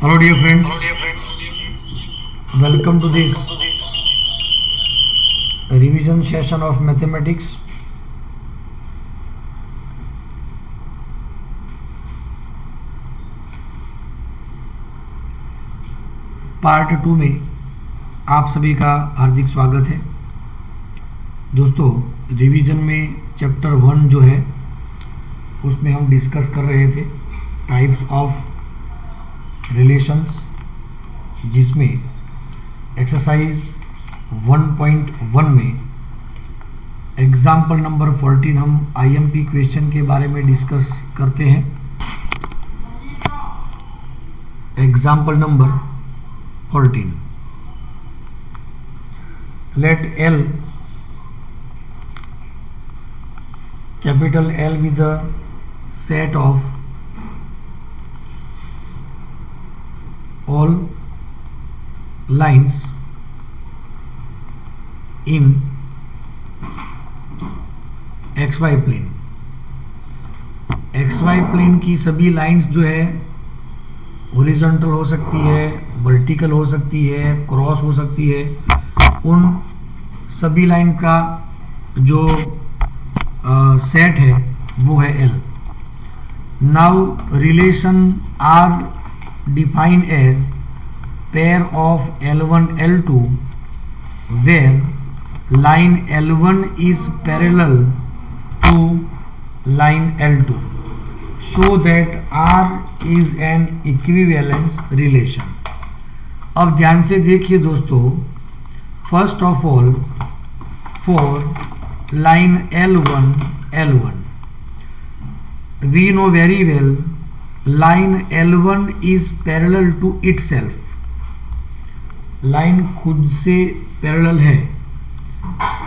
Hello dear friends, welcome to this revision session of mathematics. Part 2 में आप सभी का हार्दिक स्वागत है। दोस्तों, रिवीजन में चैप्टर 1 जो है उसमें हम डिस्कस कर रहे थे टाइप्स ऑफ रिलेशंस, जिसमें एक्सरसाइज 1.1 में एग्जाम्पल नंबर 14 हम आईएमपी क्वेश्चन के बारे में डिस्कस करते हैं। Example number 14, let L, capital L, with the set of all lines in xy plane। xy plane की सभी लाइंस जो है हॉरिजॉन्टल हो सकती है, वर्टिकल हो सकती है, क्रॉस हो सकती है, उन सभी लाइन का जो सेट है वो है L। Now relation are defined as pair of L1 L2 where line L1 is parallel to line L2 so that R is an equivalence relation। अब ध्यान से देखिए दोस्तों, first of all for line L1 we know very well line L1 is parallel to itself। Line खुद से parallel है,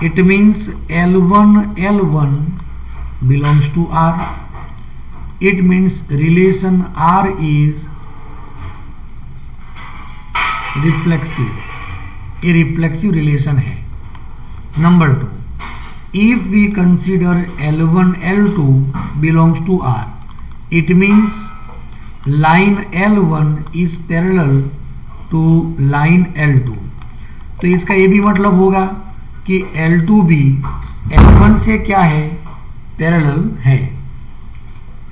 it means L1 belongs to R। It means relation R is reflexive, ये reflexive relation है। Number 2, if we consider L1 L2 belongs to R, it means line L1 is parallel to line L2। तो इसका ये भी मतलब होगा कि L2 भी L1 से क्या है, पैरेलल है।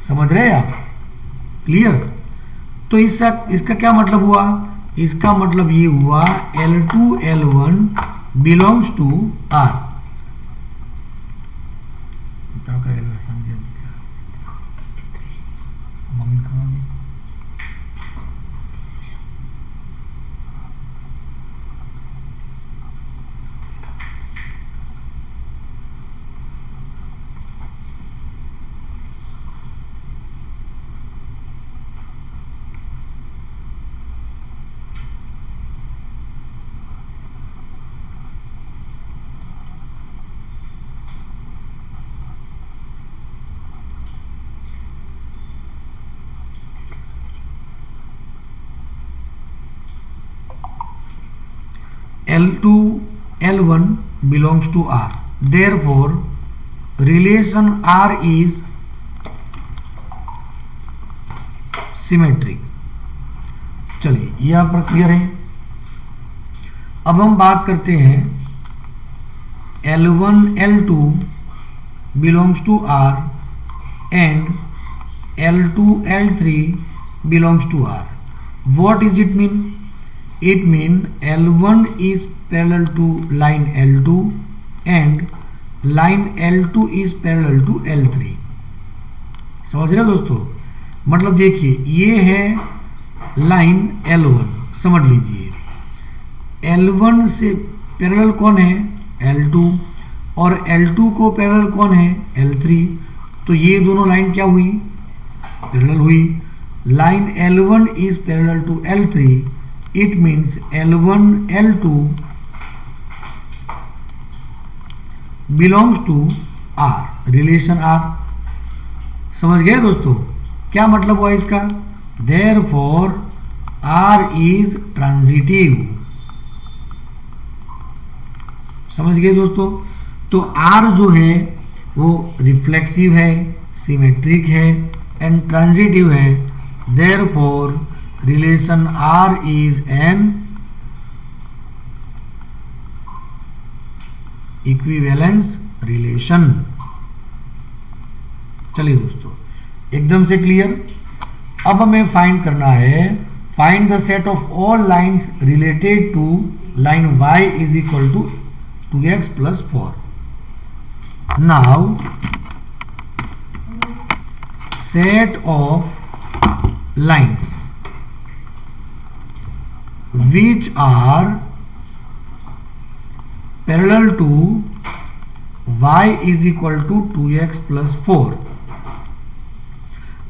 समझ रहे हैं आप? क्लियर? तो इसका क्या मतलब हुआ? इसका मतलब ये हुआ L2 L1 belongs to R। L2 L1 belongs to R, therefore relation R is symmetric। चलिए, ये यहाँ पर क्लियर है। अब हम बात करते हैं L1 L2 belongs to R and L2 L3 belongs to R। What is it mean? It means L1 is parallel to line L2 and line L2 is parallel to L3। समझ रहे हो दोस्तों? मतलब देखिए, ये है लाइन L1, समझ लीजिए। L1 से पैरेलल कौन है? L2, और L2 को पैरेलल कौन है? L3। तो ये दोनों लाइन क्या हुई? पैरेलल हुई। Line L1 is parallel to L3, it means L1 L2 belongs to R, relation R। समझ गए दोस्तों? क्या मतलब हुआ इसका? therefore R is transitive। समझ गए दोस्तों? तो R जो है वो रिफ्लेक्सिव है, सिमेट्रिक है एंड ट्रांजिटिव है। Therefore relation R is an equivalence relation. चलिए दोस्तों, एकदम से क्लियर। अब हमें फाइंड करना है, find the set of all lines related to line y is equal to 2x plus 4। Now set of lines which are parallel to y is equal to 2x plus 4।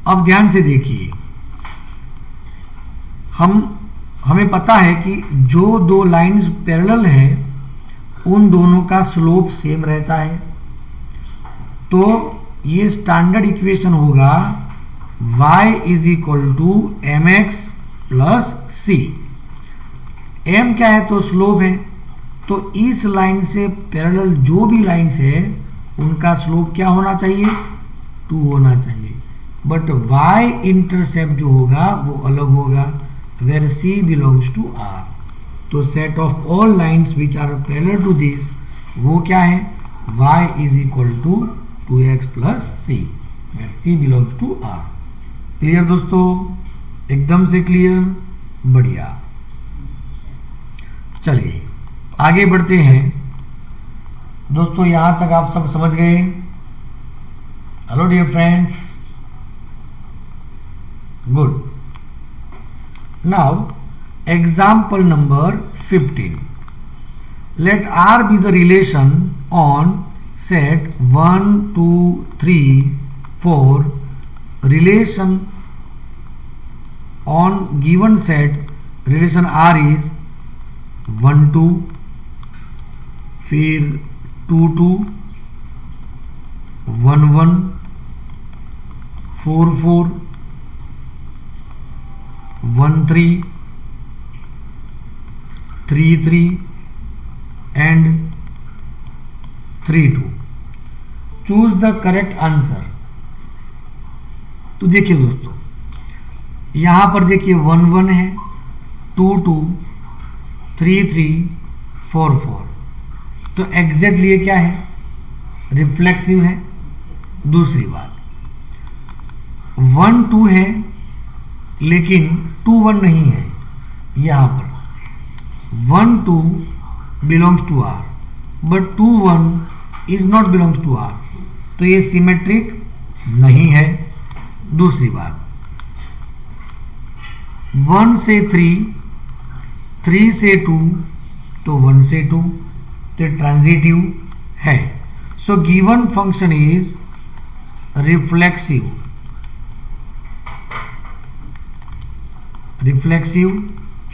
अब ध्यान से देखिए, हमें पता है कि जो दो लाइंस पैरेलल है उन दोनों का स्लोप सेम रहता है, तो ये स्टैंडर्ड इक्वेशन होगा y is equal to mx plus c। m क्या है? तो स्लोप है, तो इस लाइन से पैरेलल जो भी लाइंस है उनका स्लोप क्या होना चाहिए? 2 होना चाहिए। बट y इंटरसेप्ट जो होगा वो अलग होगा, where c belongs to r। तो set of all lines which are parallel to this वो क्या है? y is equal to 2x plus c, where c belongs to r। Clear दोस्तों? एकदम से क्लियर, बढ़िया। चलिए आगे बढ़ते हैं दोस्तों। यहां तक आप सब समझ गए? Hello dear friends, good. Now example number 15। लेट R be the relation on set 1 2 3 4 relation on given set relation R is 1 2, फिर 2 2, 1 1, 4 4, 1 3, 3 3 and 3 2। Choose the correct answer. तो देखिए दोस्तों, यहां पर देखिए 1 1 है, 2 2, 3 3, 4 4। तो एग्जैक्टली ये क्या है? रिफ्लेक्सिव है। दूसरी बात, 1 2 है लेकिन 2 1 नहीं है। यहां पर 1 2 belongs to R but 2 1 is not belongs to R, तो ये सिमेट्रिक नहीं है। दूसरी बात, 1 से 3, 3 से 2, तो 1 से 2, तो ट्रांजिटिव है। So given function is reflexive,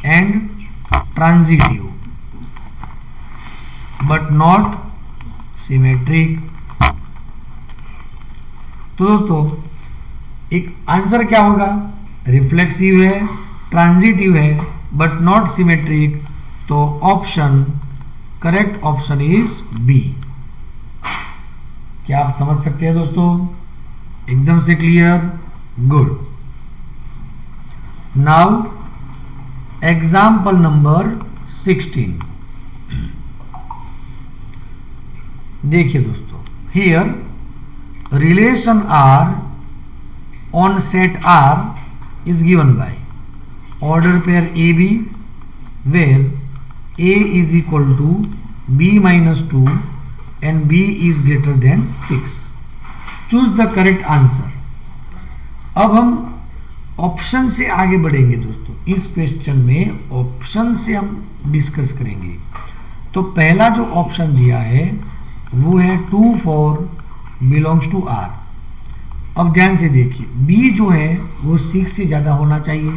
and transitive but not symmetric. तो दोस्तों एक आंसर क्या होगा? रिफ्लेक्सिव है, ट्रांजिटिव है बट नॉट सिमेट्रिक, तो option, correct option is B. क्या आप समझ सकते हैं दोस्तों? एकदम से clear, good. Now example number 16। देखिए दोस्तों, here relation R on set R is given by order pair AB where A is equal to B minus 2 and B is greater than 6. Choose the correct answer. अब हम option से आगे बढ़ेंगे दोस्तों। इस question में ऑप्शन से हम डिस्कस करेंगे। तो पहला जो ऑप्शन दिया है वो है 2 4 बिलोंग्स टू R। अब ध्यान से देखिए, B जो है वो 6 से ज़्यादा होना चाहिए,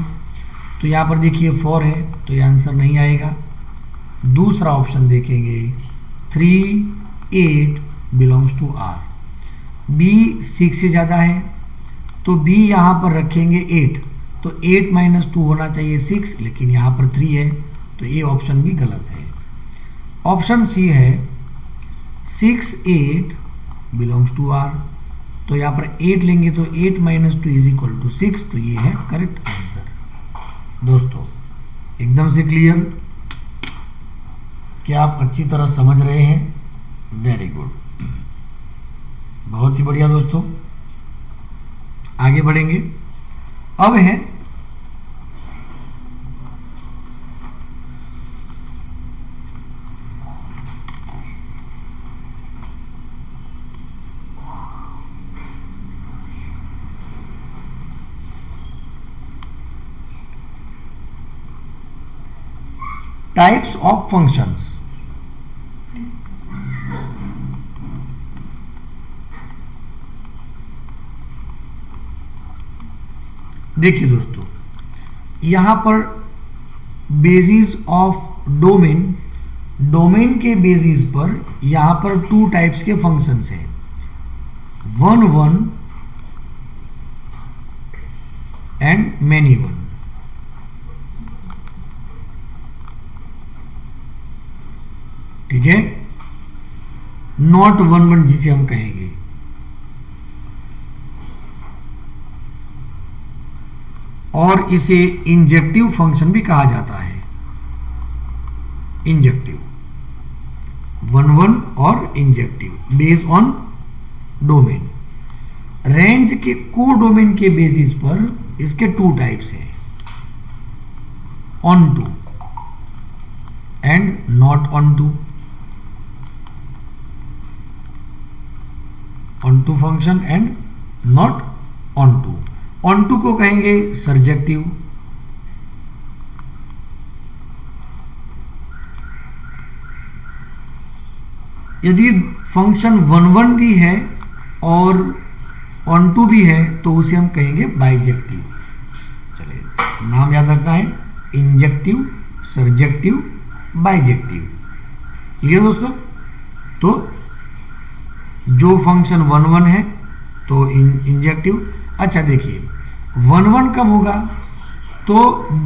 तो यहाँ पर देखिए 4 है, तो ये आंसर नहीं आएगा। दूसरा ऑप्शन देखेंगे 3 8 बिलोंग्स टू R। B 6 से ज़्यादा है, तो B यहाँ पर रखेंगे 8, तो 8 माइनस 2 होना चाहिए 6, लेकिन यहाँ पर 3 है, तो ये ऑप्शन भी गलत है। ऑप्शन सी है 6 8 बिलोंग्स टू R, तो यहाँ पर 8 लेंगे तो 8 माइनस 2 इज इक्वल टू 6, तो ये है करेक्ट आंसर। दोस्तों एकदम से क्लियर? क्या आप अच्छी तरह समझ रहे हैं? वेरी गुड, बहुत ही बढ़िया दोस्तों। आगे बढ़ेंगे। अब है टाइप्स ऑफ फंक्शंस। देखिए दोस्तों, यहां पर बेसिस ऑफ डोमेन, डोमेन के बेसिस पर यहां पर टू टाइप्स के फंक्शंस हैं, one one and many one. ठीक है, नॉट वन वन जिसे हम कहेंगे। और इसे इंजेक्टिव फंक्शन भी कहा जाता है, इंजेक्टिव, वन वन और injective based on domain. Range के को डोमेन के बेसिस पर इसके टू टाइप्स हैं, onto and not onto. Onto function and not onto. Onto को कहेंगे सर्जेक्टिव, यदि फंक्शन वन वन भी है और ऑन टू भी है तो उसे हम कहेंगे बाइजेक्टिव। चलिए नाम याद रखना है, इंजेक्टिव, सर्जेक्टिव, बाइजेक्टिव। ठीक है दोस्तों, तो जो फंक्शन वन वन है तो इंजेक्टिव। अच्छा देखिए, वन वन कब होगा? तो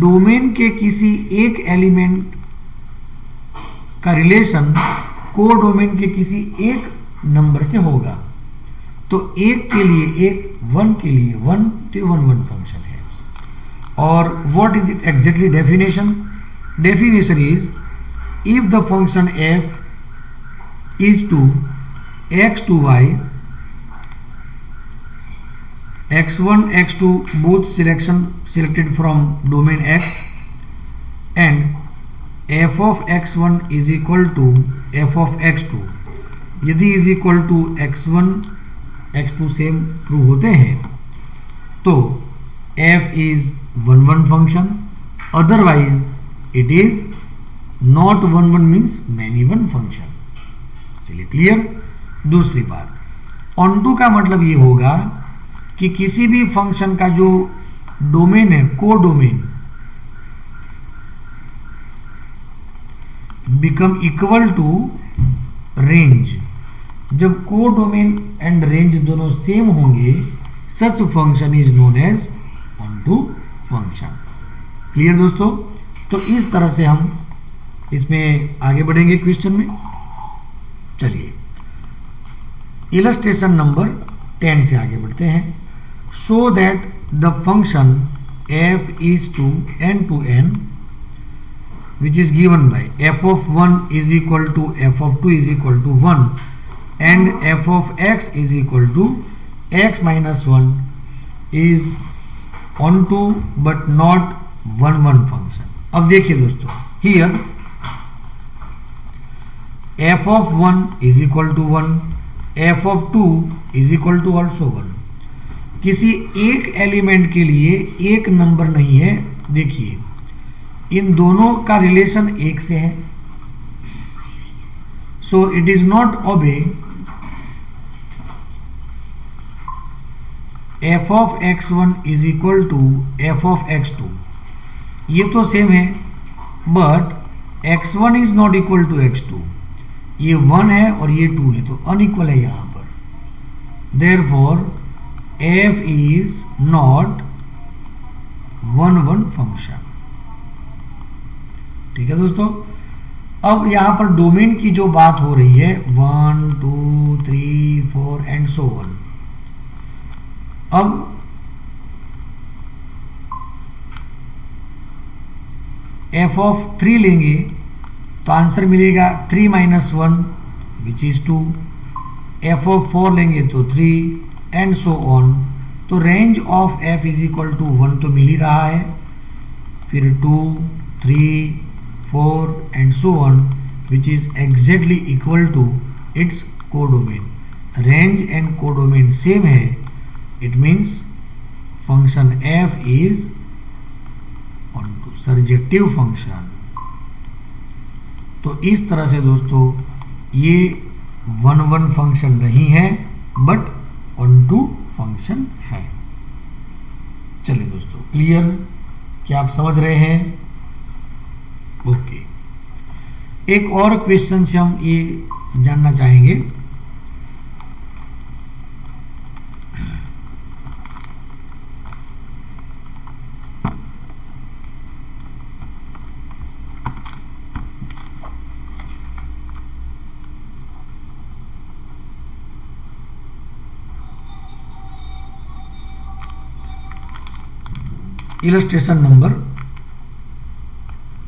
डोमेन के किसी एक एलिमेंट का रिलेशन को डोमेन के किसी एक नंबर से होगा। तो एक के लिए एक, वन के लिए वन, तो वन वन फंक्शन है। और what is it exactly definition? Definition is if the function f is to x to y, x1 x2 both selected from domain x, and f of x1 is equal to f of x2, यदि is equal to x1 x2 same prove होते हैं तो f is one one function, otherwise it is not one one means many one function. चलिए clear? दूसरी बात, on to का मतलब ये होगा कि किसी भी फंक्शन का जो डोमेन है, codomain, become equal to range. जब को डोमेन एंड रेंज दोनों सेम होंगे, such function is known as onto function. Clear दोस्तों? तो इस तरह से हम इसमें आगे बढ़ेंगे क्वेश्चन में। चलिए इलस्ट्रेशन नंबर 10 से आगे बढ़ते हैं। So that the function f is to n to n which is given by f of 1 is equal to f of 2 is equal to 1 and f of x is equal to x minus 1 is on to but not one one function। अब देखिए दोस्तों, here f of 1 is equal to 1, f of 2 is equal to also 1। किसी एक element के लिए एक number नहीं है। देखिए इन दोनों का रिलेशन एक से है, सो it is not obey f of x1 is equal to f of x2। ये तो सेम है, but x1 is not equal to x2। ये 1 है और ये 2 है, तो अनइक्वल है यहां पर। Therefore f is not one one function. ठीक है दोस्तों, अब यहां पर डोमेन की जो बात हो रही है 1 2 3 4 एंड सो ऑन। अब एफ ऑफ 3 लेंगे तो आंसर मिलेगा 3 - 1 विच इज 2। एफ ऑफ 4 लेंगे तो 3 एंड सो ऑन। तो range of f is equal to 1 तो मिल ही रहा है, फिर 2, 3, 4 and so on which is exactly equal to its codomain. Range and codomain same है, it means function f is onto surjective function. तो इस तरह से दोस्तों ये 1 फंक्शन नहीं है बट ऑनटू फंक्शन है। चलिए दोस्तों, क्लियर? क्या आप समझ रहे हैं? ओके। एक और क्वेश्चन से हम ये जानना चाहेंगे, illustration number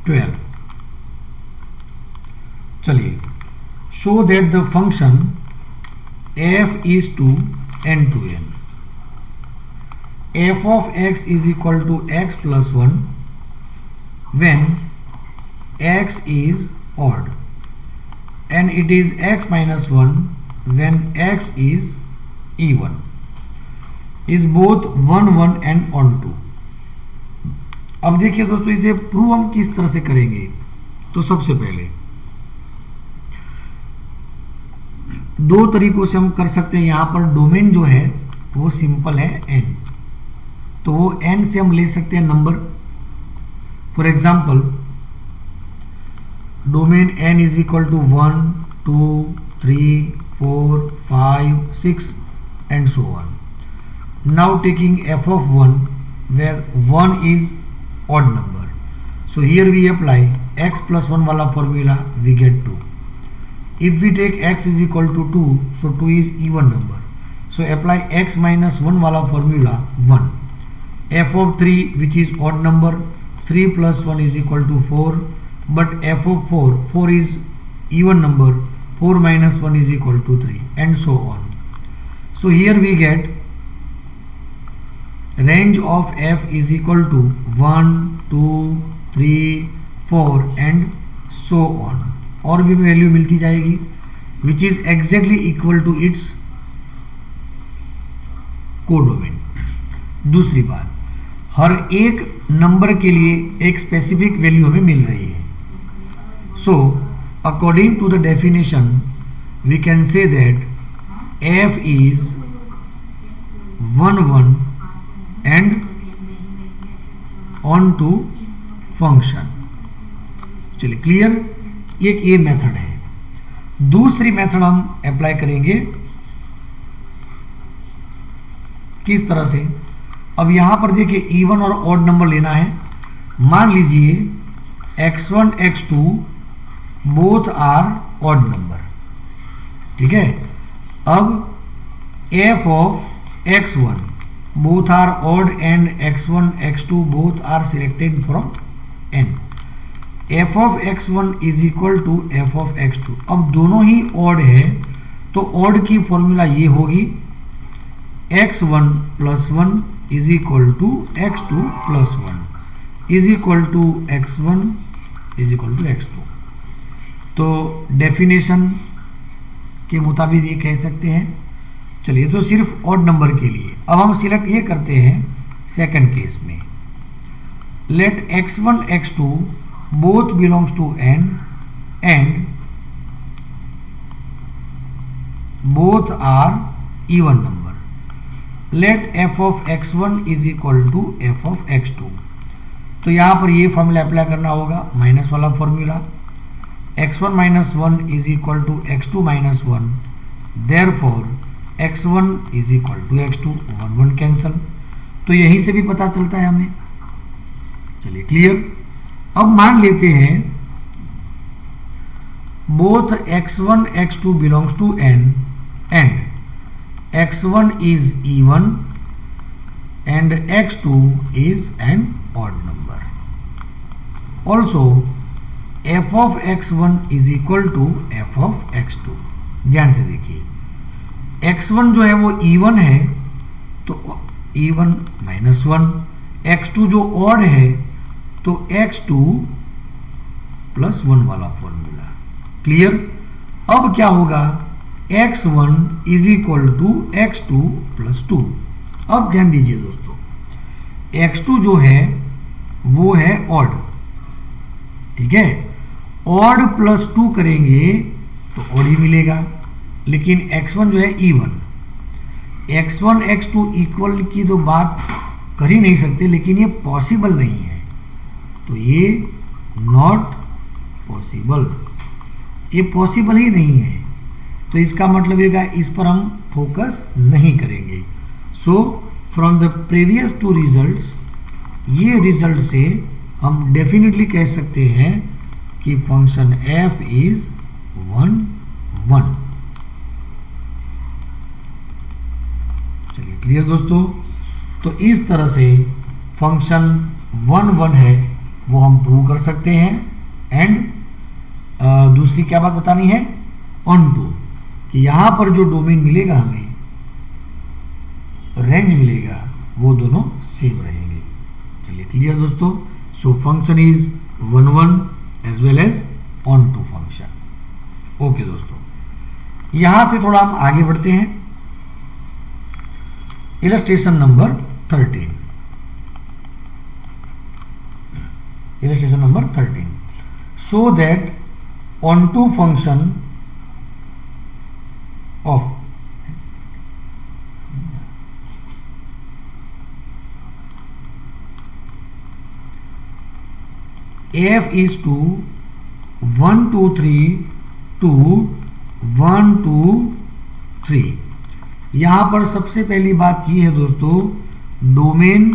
12। चलिए, show that the function f is to n to n, f of x is equal to x plus 1 when x is odd and it is x minus 1 when x is even, is both 1 1 and onto। अब देखिए दोस्तों, इसे prove हम किस तरह से करेंगे। तो सबसे पहले दो तरीकों से हम कर सकते हैं। यहां पर डोमेन जो है वो सिंपल है n, तो वो n से हम ले सकते हैं number. For example domain n is equal to 1 2 3 4 5 6 and so on. Now taking f of 1 where 1 is odd number, so here we apply x plus 1 वाला formula, we get 2। if we take x is equal to 2, so 2 is even number, so apply x minus 1 वाला formula 1। f of 3 which is odd number, 3 plus 1 is equal to 4, but f of 4 is even number, 4 minus 1 is equal to 3 and so on। so here we get range of f is equal to 1 2 3 4 and so on, और भी value मिलती जाएगी which is exactly equal to its codomain. दूसरी बात, हर एक number के लिए एक स्पेसिफिक वैल्यू हमें मिल रही है। So according to the definition we can say that f is 1 1 and onto function. चलिए, क्लियर? एक ये मेथड है। दूसरी मेथड हम अप्लाई करेंगे किस तरह से? अब यहां पर देखिए इवन और ऑड नंबर लेना है। मान लीजिए x1 x2 both are odd number, ठीक है। अब f of x1 both are odd and x1 x2 both are selected from n, f of x1 is equal to f of x2। अब दोनों ही odd है तो odd की formula ये होगी x1 plus 1 is equal to x2 plus 1 is equal to x1 is equal to x2। तो definition के मुताबिक ये कह सकते हैं। चलिए, तो सिर्फ ऑड नंबर के लिए अब हम सिलेक्ट ये करते हैं सेकंड केस में। Let x1 x2 both belongs to n and both are even number. Let f of x1 is equal to f of x2। तो यहां पर ये फॉर्मूला अप्लाई करना होगा, माइनस वाला formula. x1 minus 1 is equal to x2 minus 1, therefore x1 is equal to x2, 1 1 cancel. तो यहीं से भी पता चलता है हमें। चलिए, क्लियर? अब मान लेते हैं both x1 x2 belongs to n and x1 is even and x2 is an odd number, also f of x1 is equal to f of x2। ध्यान से देखिए, x1 जो है वो E1 है तो E1 माइनस 1, x2 जो odd है तो x2 प्लस 1 वाला फॉर्मूला। क्लियर? अब क्या होगा, x1 is equal to x2 plus 2। अब ध्यान दीजिए दोस्तों, x2 जो है वो है ऑड, ठीक है, ऑड प्लस 2 करेंगे तो ऑड ही मिलेगा, लेकिन x1 जो है E1, x1 x2 इक्वल की तो बात कर ही नहीं सकते, लेकिन ये पॉसिबल नहीं है, तो ये नॉट पॉसिबल, ये पॉसिबल ही नहीं है, तो इसका मतलब ये इस पर हम फोकस नहीं करेंगे। So from the previous two results, ये रिजल्ट से हम डेफिनेटली कह सकते हैं कि फंक्शन f इज 1 1। चलिए क्लियर दोस्तों, तो इस तरह से फंक्शन 1 1 है वो हम प्रूव कर सकते हैं। एंड दूसरी क्या बात बतानी है, ऑन टू, कि यहां पर जो डोमेन मिलेगा हमें, रेंज मिलेगा, वो दोनों सेम रहेंगे। चलिए क्लियर दोस्तों, so function is 1 1 as well as onto function. Okay दोस्तों, यहां से थोड़ा हम आगे बढ़ते हैं। Illustration number 13, illustration number 13, show that onto function of f is to 1 2 3 to 1 2 3। यहां पर सबसे पहली बात यह है दोस्तों, डोमेन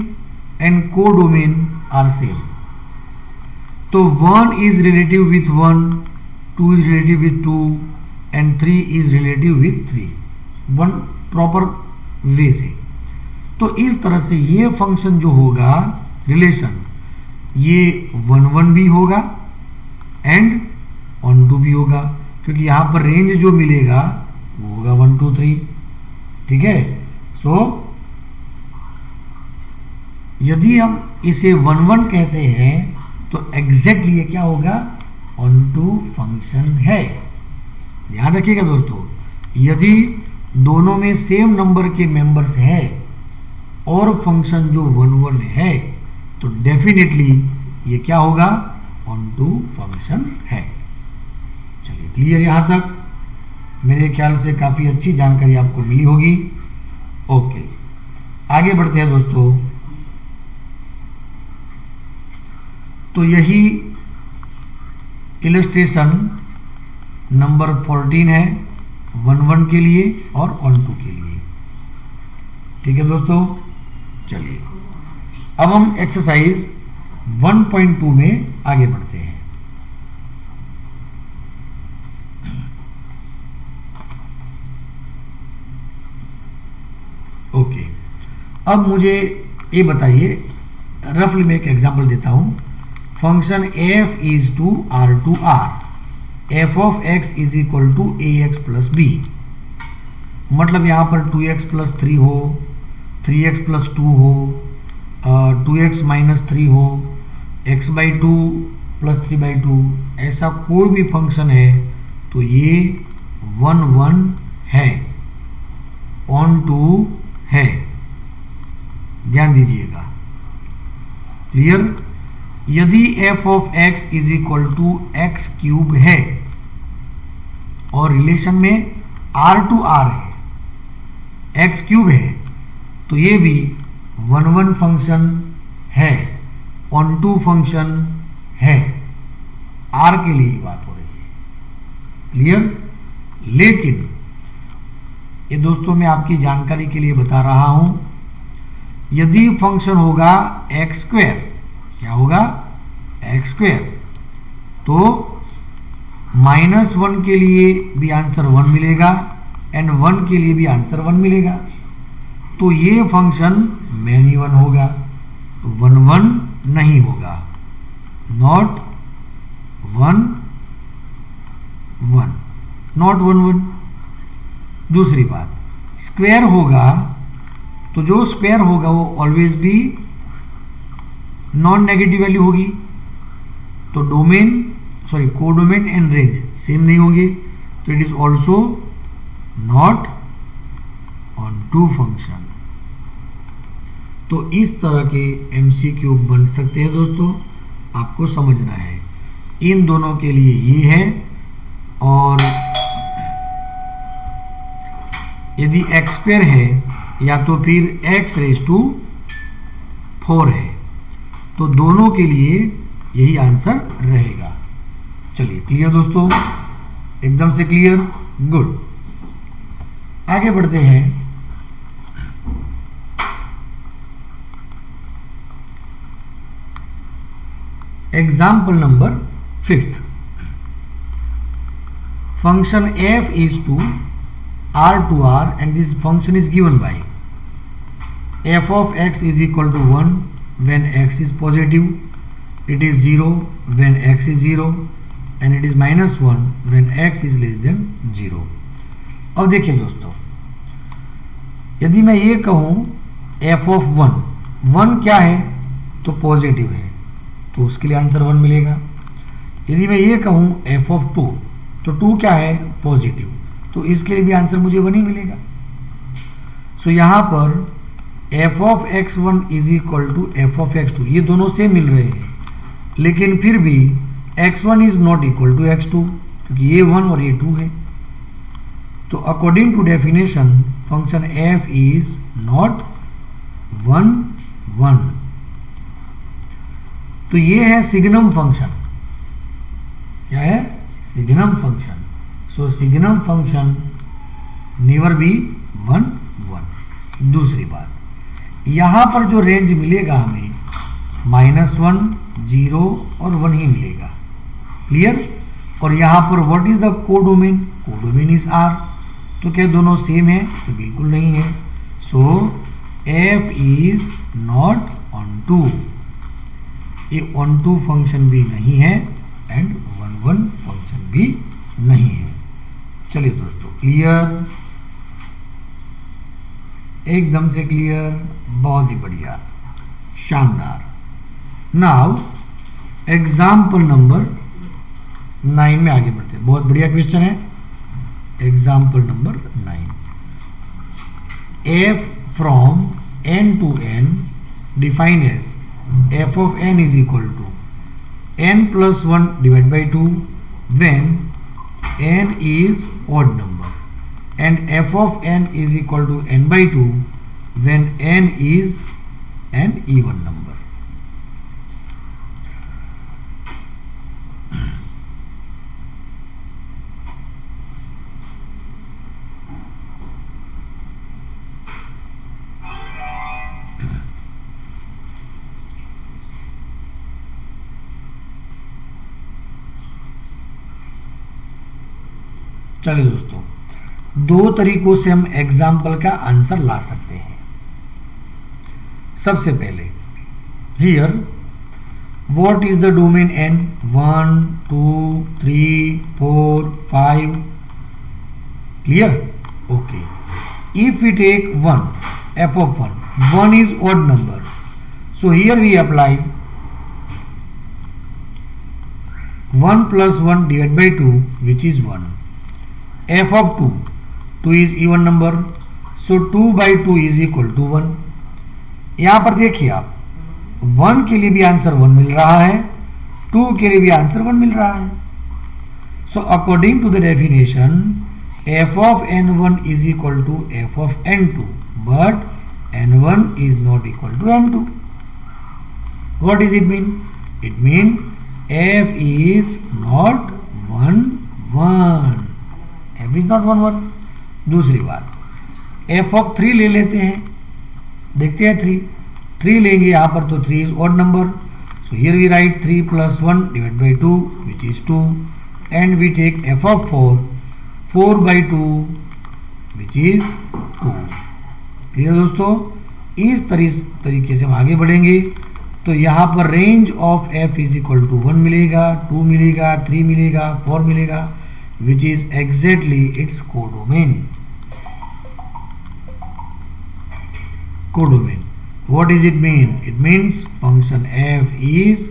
एंड को डोमेन आर सेम, तो 1 is relative with 1, 2 is relative with 2 and 3 is relative with 3, one proper way से। तो इस तरह से ये फंक्शन जो होगा रिलेशन, ये 1 1 भी होगा एंड ऑन टू भी होगा, क्योंकि यहां पर रेंज जो मिलेगा वो होगा 1 2 3, ठीक है। सो यदि हम इसे 1 1 कहते हैं तो एग्जैक्टली ये क्या होगा, ऑन टू फंक्शन है। ध्यान रखिएगा दोस्तों, यदि दोनों में सेम नंबर के मेंबर्स है और फंक्शन जो 1 1 है तो डेफिनेटली ये क्या होगा, ऑन टू फंक्शन है। चलिए क्लियर, यहां तक मेरे ख्याल से काफी अच्छी जानकारी आपको मिली होगी। ओके, आगे बढ़ते हैं दोस्तों। तो यही इलस्ट्रेशन नंबर 14 है 1 1 के लिए और ऑन टू के लिए, ठीक है दोस्तों। चलिए अब हम एक्सरसाइज 1.2 में आगे बढ़ते हैं। ओके, अब मुझे ये बताइए, रफली मैं एक एग्जांपल देता हूं। Function f is to r to r, f of x is equal to ax plus b, मतलब यहां पर 2x प्लस 3 हो, 3x प्लस 2 हो, 2x माइनस 3 हो, x बाई 2 प्लस 3 बाई 2, ऐसा कोई भी फंक्शन है तो ये 1 1 है, ऑन टू है। ध्यान दीजिएगा, क्लियर। यदि f of x is equal to x cube है और रिलेशन में r टू r है, एक्स क्यूब है, तो ये भी 1 1 फंक्शन है, ऑन टू फंक्शन है। r के लिए बात हो रही है, क्लियर। लेकिन ये दोस्तों मैं आपकी जानकारी के लिए बता रहा हूं, यदि फंक्शन होगा एक्स स्क्वायर, क्या होगा, एक्स स्क्वायर, तो -1 के लिए भी आंसर 1 मिलेगा एंड 1 के लिए भी आंसर 1 मिलेगा, तो ये फंक्शन मैनी 1 होगा, 1 1 नहीं होगा, नॉट 1 1, नॉट 1 1। दूसरी बात, स्क्वायर होगा तो जो स्क्वायर होगा वो ऑलवेज भी नॉन नेगेटिव वैल्यू होगी, तो कोडोमेन एंड रेंज सेम नहीं होंगे, तो it is also not onto function. तो इस तरह के MCQ बन सकते हैं दोस्तों, आपको समझना है। इन दोनों के लिए ये है, और यदि x स्क्वायर है या तो फिर x रेज टू 4 है, तो दोनों के लिए यही आंसर रहेगा। चलिए, क्लियर दोस्तों, एकदम से क्लियर, गुड। आगे बढ़ते हैं। Example number 5th, function f is to r to r and this function is given by f of x is equal to 1 when x is positive, it is 0 when x is 0 and it is minus 1 when x is less than 0। अब देखिए दोस्तों, यदि मैं ये कहूं f of 1 क्या है, तो पॉजिटिव है, तो उसके लिए आंसर 1 मिलेगा। यदि मैं ये कहूं f of 2, तो 2 क्या है, पॉजिटिव, तो इसके लिए भी आंसर मुझे 1 ही मिलेगा। सो यहां पर f of x1 is equal to f of x2, ये दोनों सेम मिल रहे हैं, लेकिन फिर भी x1 is not equal to x2, क्योंकि ये 1 और ये 2 है। तो according to definition function f is not 1 1। तो ये है सिग्नम फंक्शन। क्या है, signum function. So signum function never be 1 1। दूसरी बात, यहां पर जो रेंज मिलेगा हमें -1 0 और 1 ही मिलेगा, क्लियर। और यहां पर what is the codomain, codomain is R, तो क्या दोनों सेम है, तो बिल्कुल नहीं है। So f is not onto, ये ऑन टू फंक्शन भी नहीं है एंड 1 1 फंक्शन भी नहीं है। चलिए दोस्तों, क्लियर, एकदम से क्लियर, बहुत ही बढ़िया, शानदार। नाउ एग्जाम्पल नंबर 9 में आगे बढ़ते हैं। बहुत बढ़िया क्वेश्चन है। Example number 9, f from n to n define as f of n is equal to n plus 1 divided by 2 when n is odd number and f of n is equal to n by 2 when n is an even number। चलिए दोस्तों, दो तरीकों से हम example का answer ला सकते हैं। सबसे पहले, here what is the domain n, 1 2 3 4 5, clear, okay. If we take 1, f of 1 is odd number, so here we apply 1 plus 1 divided by 2 which is 1। f of 2 is even number, so 2 by 2 is equal to 1। यहां पर देखिए आप, 1 के लिए भी answer 1 मिल रहा है, 2 के लिए भी आंसर 1 मिल रहा है। So according to the definition f of n1 is equal to f of n2, but n1 is not equal to n2। what does it mean? It means f is not 1 1, f is not 1 1। दूसरी बात, f of 3 ले लेते हैं, देखते हैं 3 लेंगे यहाँ पर, तो 3 is odd number, so here we write 3 plus 1 divided by 2 which is 2 and we take f of 4 by 2 which is 2। Clear दोस्तों, इस तरीके से हम आगे बढ़ेंगे तो यहाँ पर range of f is equal to 1 मिलेगा, 2 मिलेगा, 3 मिलेगा, 4 मिलेगा, which is exactly its codomain. Codomain. What does it mean? It means function f is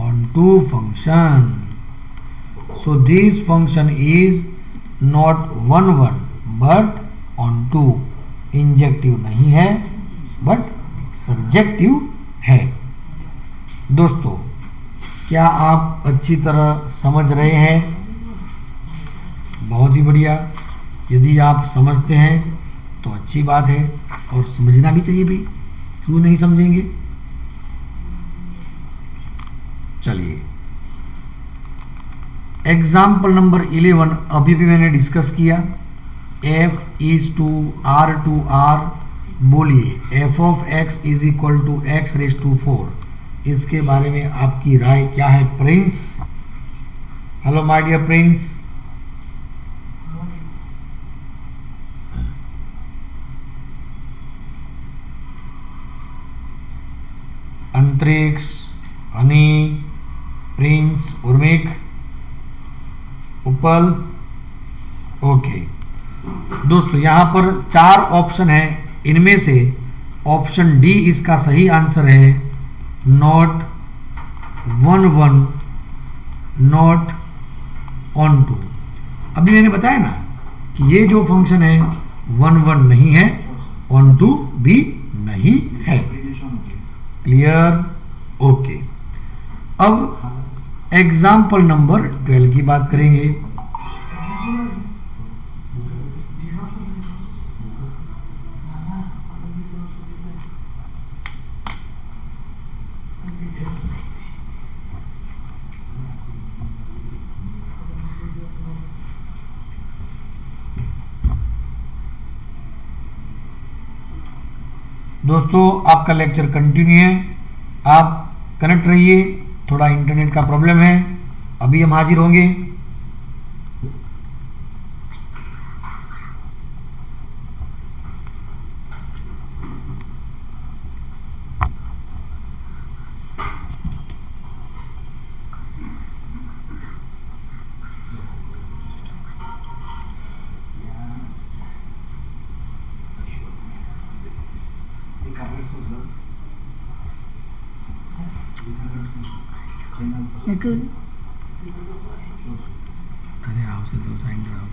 onto function. So this function is not 1 but onto. Injective नहीं है but surjective है. दोस्तों, क्या आप अच्छी तरह समझ रहे हैं? बहुत ही बढ़िया. यदि आप समझते हैं तो अच्छी बात है, और समझना भी चाहिए भी, क्यों नहीं समझेंगे. चलिए, एग्जाम्पल नंबर 11 अभी भी मैंने डिस्कस किया. f is to r to r. बोलिए f of x is equal to x raise to 4. इसके बारे में आपकी राय क्या है Prince? Hello my dear Prince. Antariksh, Honey, Prince, उर्मिक, उपल. ओके दोस्तों, यहां पर 4 ऑप्शन है. इनमें से ऑप्शन डी इसका सही आंसर है. Not 1 not onto. अभी मैंने बताया ना कि ये जो फंक्शन है 1 नहीं है, ऑन टू भी नहीं है. क्लियर? ओके. अब एग्जाम्पल नंबर 12 की बात करेंगे. दोस्तों, आपका लेक्चर कंटिन्यू है. आप कनेक्ट रहिए. थोड़ा इंटरनेट का प्रॉब्लम है. अभी हम हाजिर होंगे. अरे आओ से दो साइन कराओ.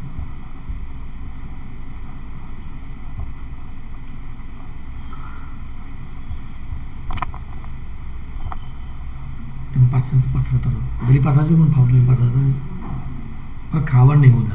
तुम पास करो. जल्दी पास आ जाओ. मैं फाउंड पास आ जाओ. और खावर नहीं होता.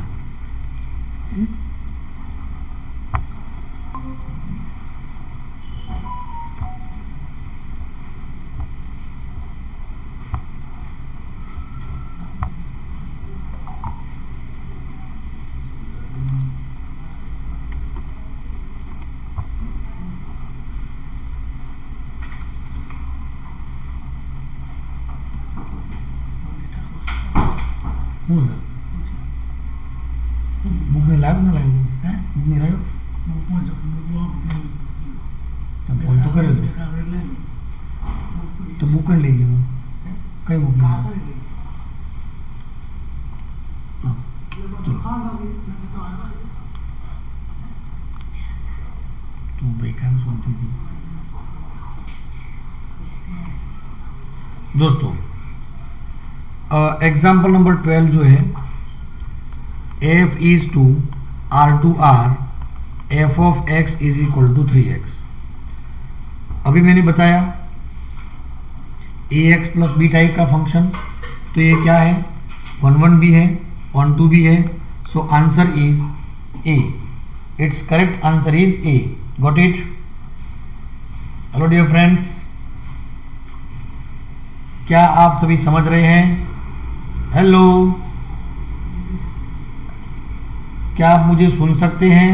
बुक में लाइव ना लाइव है. बुक नहीं लाइव तब फोन तो करे तो बुक कर लेगी वो. कई बुक नहीं. तू बेकार सुनती थी. दोस्तों, एग्जाम्पल नंबर 12 जो है, f is to r to r, f of x is equal to 3x. अभी मैंने बताया ax प्लस बी टाइप का फंक्शन. तो ये क्या है? 1 भी है, ऑन टू भी है. So answer is a. It's correct answer is a. Got it? Hello dear friends, क्या आप सभी समझ रहे हैं? हेलो, क्या आप मुझे सुन सकते हैं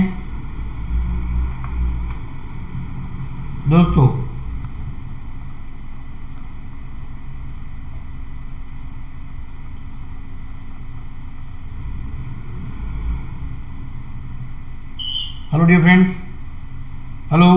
दोस्तों? Hello dear friends, hello.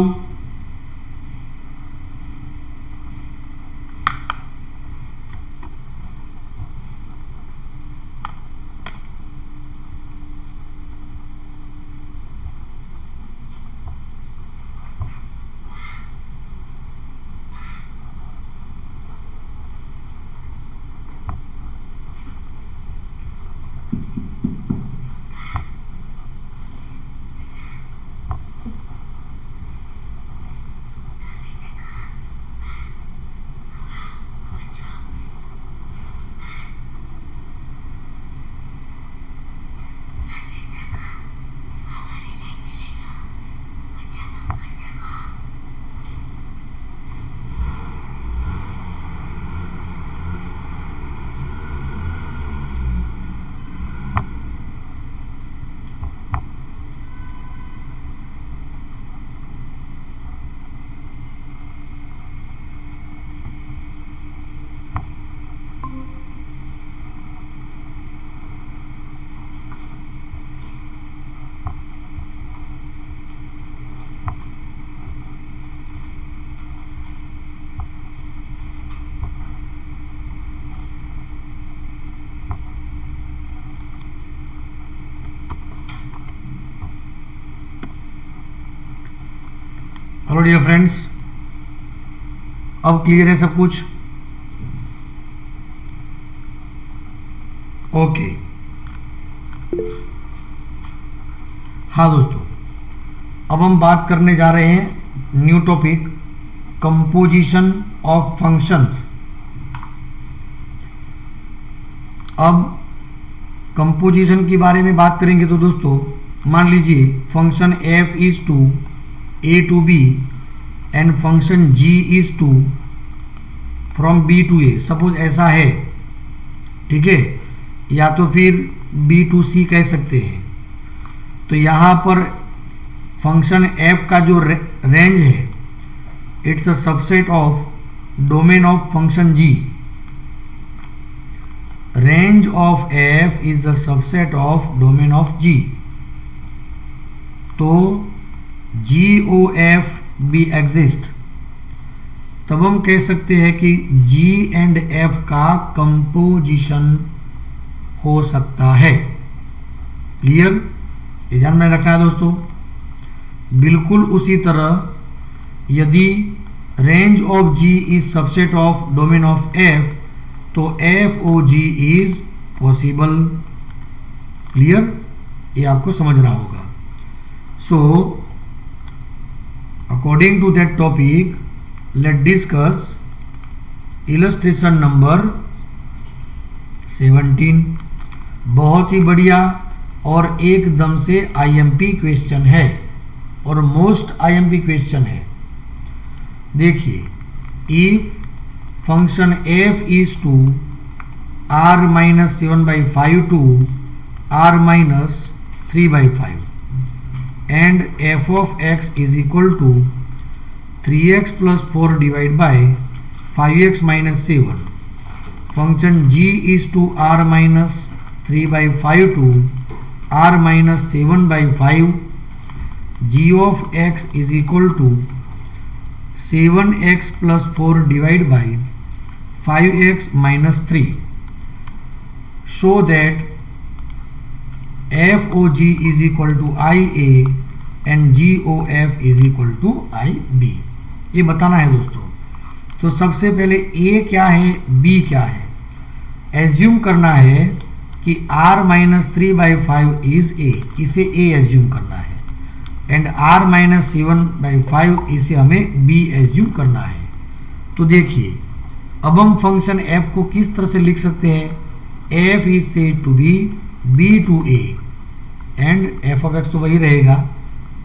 Hello dear friends, अब क्लियर है सब कुछ? ओके। हाँ दोस्तों, अब हम बात करने जा रहे हैं new topic, composition of functions. अब कंपोजिशन के बारे में बात करेंगे तो दोस्तों मान लीजिए function f is to a to b and function g is to from b to a। Suppose ऐसा है, ठीक है, या तो फिर b टू c कह सकते हैं। तो यहाँ पर फंक्शन f का जो रेंज है, it's a subset of domain of function g। Range of f is the subset of domain of g। तो GOF भी एग्जिस्ट, तब हम कह सकते हैं कि G एंड F का कंपोजिशन हो सकता है। क्लियर? ये ध्यान में रखना है दोस्तों। बिल्कुल उसी तरह यदि range of G is subset of domain of F, तो FOG इज पॉसिबल। क्लियर? ये आपको समझना होगा। सो according to that topic, let's discuss illustration number 17। बहुत ही बढ़िया और एकदम से IMP क्वेश्चन है और मोस्ट IMP क्वेश्चन है। देखिए, if function f is to r minus 7/5 to r minus 3/5 and f of x is equal to 3x plus 4 divided by 5x minus 7, function g is to r minus 3/5 to r minus 7/5, g of x is equal to 7x plus 4 divided by 5x minus 3, show that FOG is equal to IA and GOF is equal to IB। ये बताना है दोस्तों। तो सबसे पहले A क्या है, B क्या है, एज्यूम करना है कि R minus 3/5 इज A, इसे A एज्यूम करना है, एंड R minus 7/5 इसे हमें B एज्यूम करना है। तो देखिए, अब हम फंक्शन f को किस तरह से लिख सकते हैं? f is said to be b to a and f of x तो वही रहेगा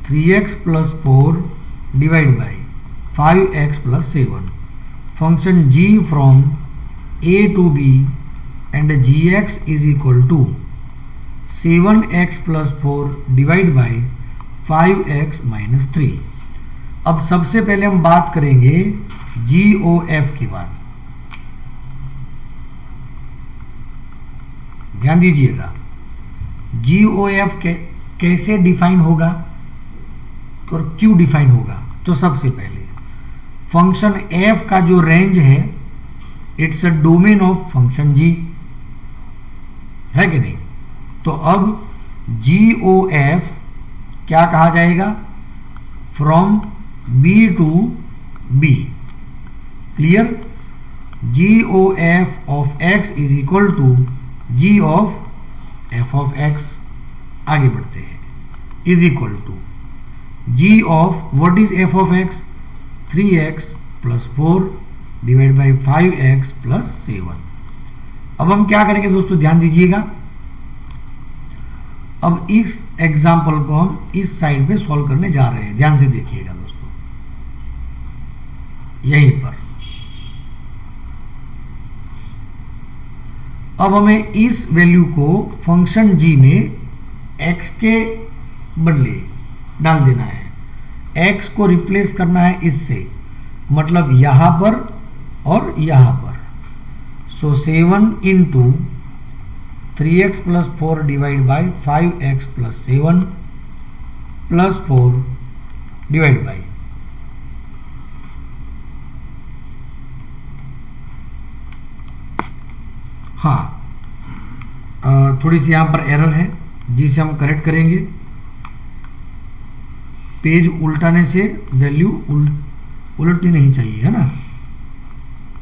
3x plus 4 divide by 5x plus 7, function g from a to b and gx is equal to 7x plus 4 divide by 5x minus 3। अब सबसे पहले हम बात करेंगे GOF की बात। ध्यान दीजिएगा, GOF कैसे डिफाइन होगा और क्यों डिफाइन होगा? तो सबसे पहले फंक्शन f का जो रेंज है, it's a domain of function g, है कि नहीं? तो अब GOF क्या कहा जाएगा? From b to b। Clear? GOF of x is equal to g of f of x। आगे बढ़ते हैं, is equal to g of what is f of x? 3x plus 4 divide by 5x plus 7। अब हम क्या करेंगे दोस्तों, ध्यान दीजिएगा। अब इस एग्जाम्पल को हम इस साइड पे सॉल्व करने जा रहे हैं। ध्यान से देखिएगा दोस्तों, यहीं पर अब हमें इस वैल्यू को फंक्शन g में x के बदले डाल देना है। x को रिप्लेस करना है इससे, मतलब यहां पर और यहां पर। सो 7 into 3x plus 4 divide by 5x plus 7 plus 4 divide by, हाँ, थोड़ी सी यहाँ पर एरर है जिसे हम करेक्ट करेंगे। पेज उल्टाने से वैल्यू उलटनी नहीं चाहिए, है ना,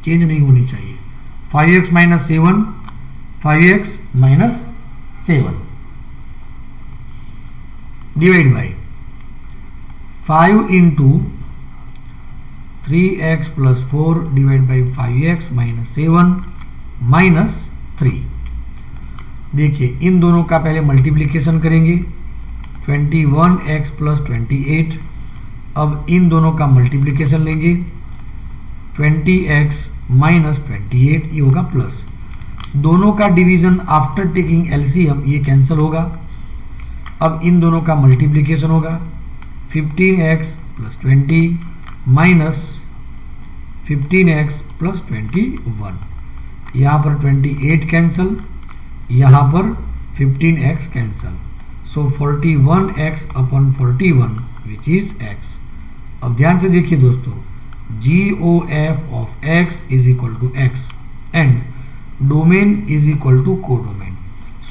चेंज नहीं होनी चाहिए। 5x minus 7, 5x minus 7 divide by 5 into 3x plus 4 divide by 5x minus 7 minus 3। देखिए इन दोनों का पहले मल्टीप्लिकेशन करेंगे, 21x प्लस 28। अब इन दोनों का मल्टीप्लिकेशन लेंगे, 20x माइनस 28, ये होगा प्लस। दोनों का डिवीजन आफ्टर टेकिंग एलसीएम, ये कैंसिल होगा। अब इन दोनों का मल्टीप्लिकेशन होगा, 15x plus 20 minus 15x plus 21। यहाँ पर 28 कैंसिल, यहाँ पर 15x cancel. So 41x upon 41 which is x। अब ध्यान से देखिए दोस्तों, GOF of x is equal to x and domain is equal to codomain.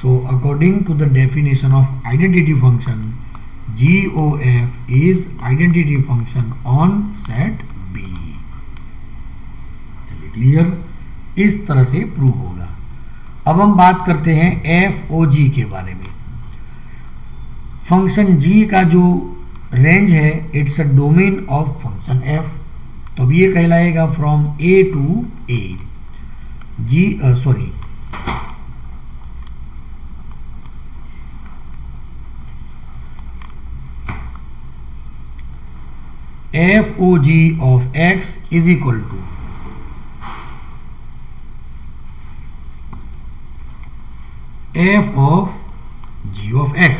So according to the definition of identity function, GOF is identity function on set B। चलिए clear, इस तरह से prove होगा। अब हम बात करते हैं FOG के बारे में। फंक्शन g का जो रेंज है, it's a domain of function f, तो अब ये कहलाएगा from a to a। FOG of x is equal to f of g of x।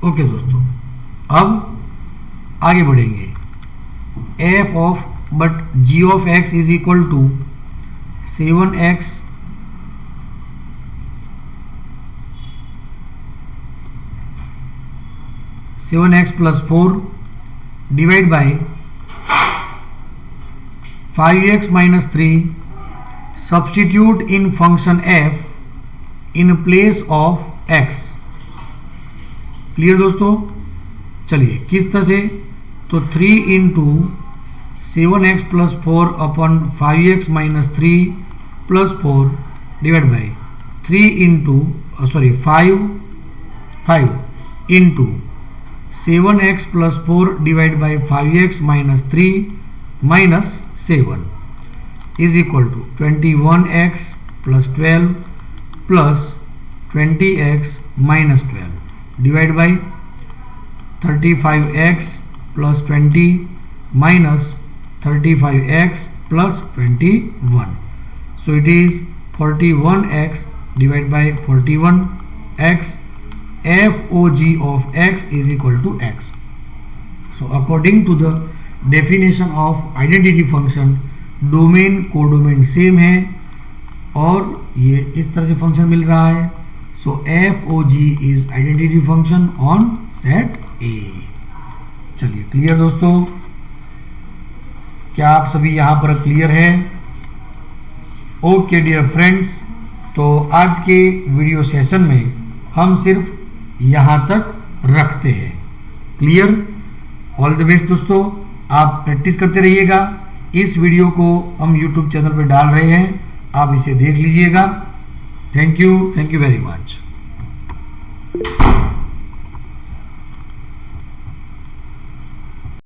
Okay दोस्तों, अब आगे बढ़ेंगे। f of but g of x is equal to 7x plus 4 divide by 5x minus 3। Substitute in function f in place of x। Clear दोस्तों, चलिए किस तरह से, तो 3 into 7x plus 4 upon 5x minus 3 plus 4 divide by 3 into 5 into 7x plus 4 divide by 5x minus 3 minus 7 is equal to 21x plus 12 plus 20x minus 12 divide by 35x plus 20 minus 35x plus 21। So it is 41x divide by 41x। FOG of x is equal to x। So according to the definition of identity function, domain codomain same है और ये इस तरह से function मिल रहा है। सो FOG is identity function on set A। चलिए clear दोस्तों, क्या आप सभी यहां पर क्लियर है? ओके डियर फ्रेंड्स, तो आज के वीडियो सेशन में हम सिर्फ यहां तक रखते हैं। क्लियर, ऑल द बेस्ट दोस्तों, आप प्रैक्टिस करते रहिएगा। इस वीडियो को हम यूट्यूब चैनल पर डाल रहे हैं, आप इसे देख लीजिएगा। Thank you very much.